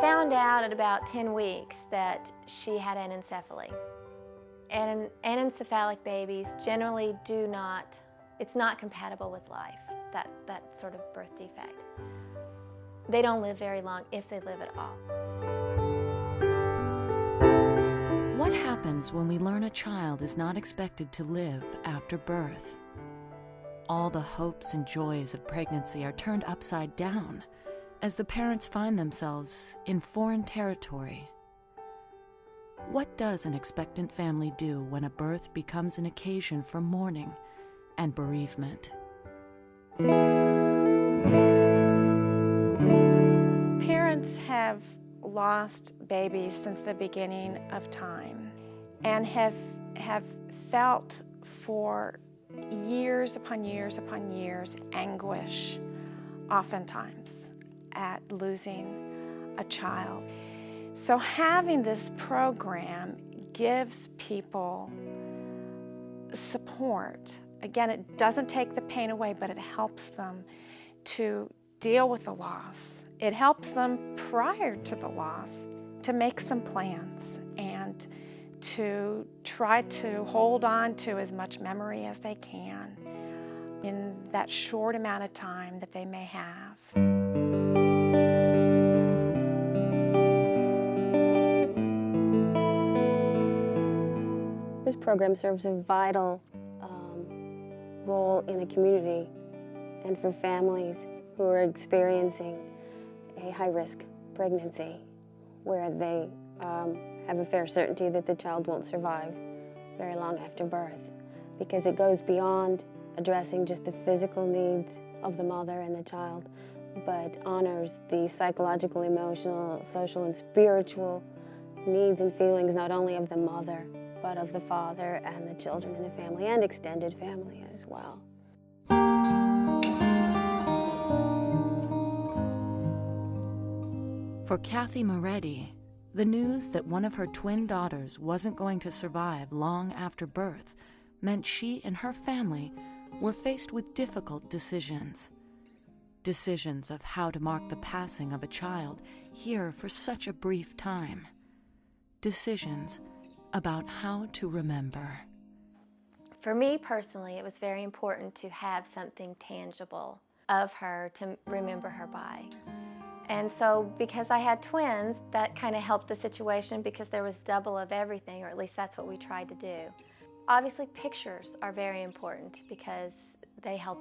found out at about 10 weeks that she had anencephaly. And anencephalic babies generally it's not compatible with life, that sort of birth defect. They don't live very long, if they live at all. What happens when we learn a child is not expected to live after birth? All the hopes and joys of pregnancy are turned upside down as the parents find themselves in foreign territory. What does an expectant family do when a birth becomes an occasion for mourning and bereavement? Parents have lost babies since the beginning of time and have felt for years upon years upon years anguish, oftentimes, at losing a child. So having this program gives people support. Again, it doesn't take the pain away, but it helps them to deal with the loss. It helps them prior to the loss to make some plans and to try to hold on to as much memory as they can in that short amount of time that they may have. This program serves a vital role in the community and for families who are experiencing a high-risk pregnancy where they have a fair certainty that the child won't survive very long after birth, because it goes beyond addressing just the physical needs of the mother and the child, but honors the psychological, emotional, social, and spiritual needs and feelings not only of the mother, but of the father and the children in the family and extended family as well. For Kathy Moretti, the news that one of her twin daughters wasn't going to survive long after birth meant she and her family were faced with difficult decisions. Decisions of how to mark the passing of a child here for such a brief time. Decisions about how to remember. For me personally, it was very important to have something tangible of her to remember her by. And so because I had twins, that kind of helped the situation because there was double of everything, or at least that's what we tried to do. Obviously, pictures are very important because they help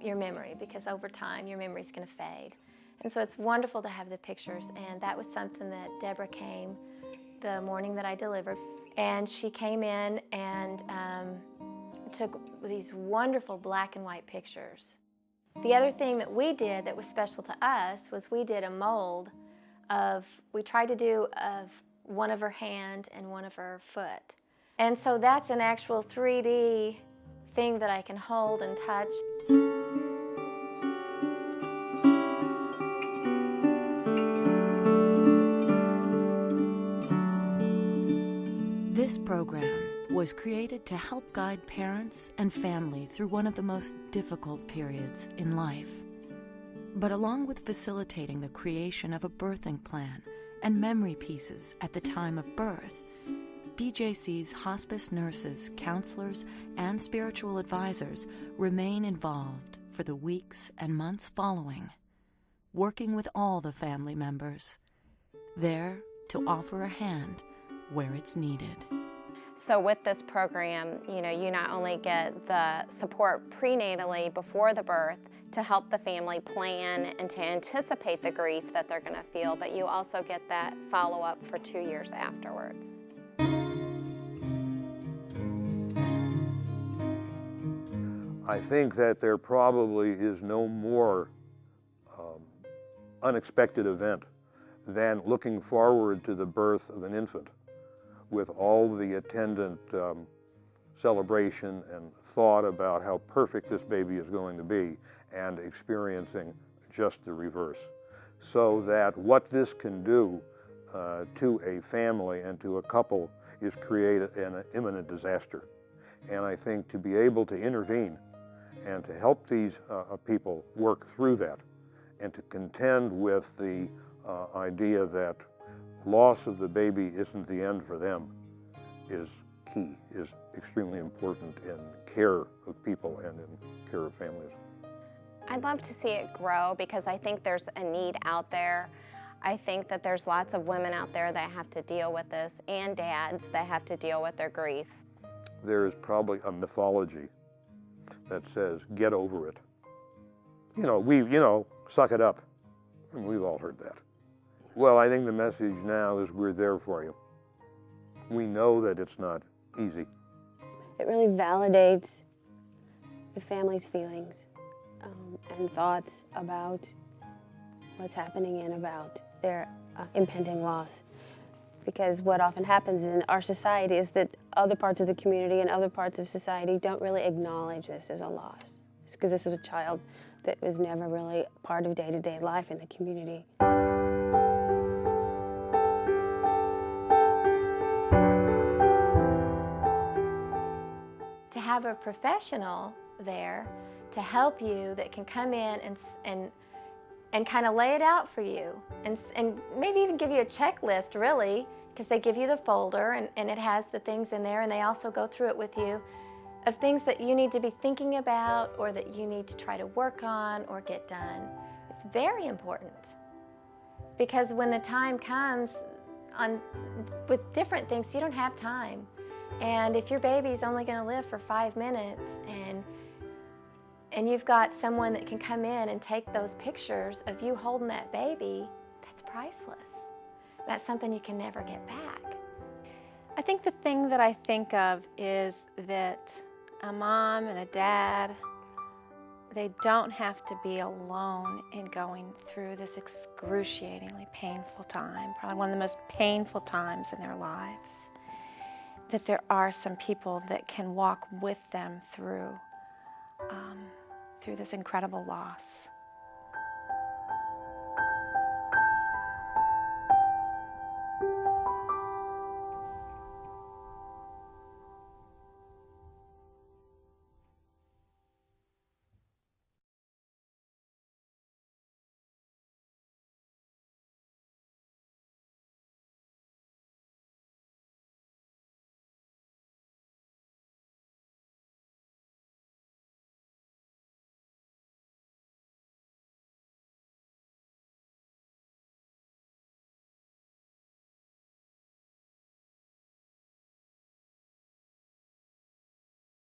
your memory, because over time your memory's going to fade. And so it's wonderful to have the pictures, and that was something that Deborah came the morning that I delivered. And she came in and took these wonderful black and white pictures. The other thing that we did that was special to us was we did a mold we tried to do of one of her hand and one of her foot. And so that's an actual 3D thing that I can hold and touch. This program was created to help guide parents and family through one of the most difficult periods in life. But along with facilitating the creation of a birthing plan and memory pieces at the time of birth, BJC's hospice nurses, counselors, and spiritual advisors remain involved for the weeks and months following, working with all the family members, there to offer a hand where it's needed. So with this program, you not only get the support prenatally before the birth to help the family plan and to anticipate the grief that they're going to feel, but you also get that follow-up for 2 years afterwards. I think that there probably is no more unexpected event than looking forward to the birth of an infant, with all the attendant celebration and thought about how perfect this baby is going to be, and experiencing just the reverse. So that what this can do to a family and to a couple is create an imminent disaster. And I think to be able to intervene and to help these people work through that, and to contend with the idea that loss of the baby isn't the end for them is key, is extremely important in care of people and in care of families. I'd love to see it grow because I think there's a need out there. I think that there's lots of women out there that have to deal with this, and dads that have to deal with their grief. There is probably a mythology that says, get over it. Suck it up. And we've all heard that. Well, I think the message now is we're there for you. We know that it's not easy. It really validates the family's feelings and thoughts about what's happening and about their impending loss. Because what often happens in our society is that other parts of the community and other parts of society don't really acknowledge this as a loss. It's because this is a child that was never really part of day-to-day life in the community. To have a professional there to help you that can come in and kind of lay it out for you and maybe even give you a checklist, really, because they give you the folder and it has the things in there, and they also go through it with you of things that you need to be thinking about or that you need to try to work on or get done. It's very important because when the time comes with different things, you don't have time. And if your baby's only going to live for 5 minutes and you've got someone that can come in and take those pictures of you holding that baby, that's priceless. That's something you can never get back. I think the thing that I think of is that a mom and a dad, they don't have to be alone in going through this excruciatingly painful time, probably one of the most painful times in their lives. That there are some people that can walk with them through this incredible loss.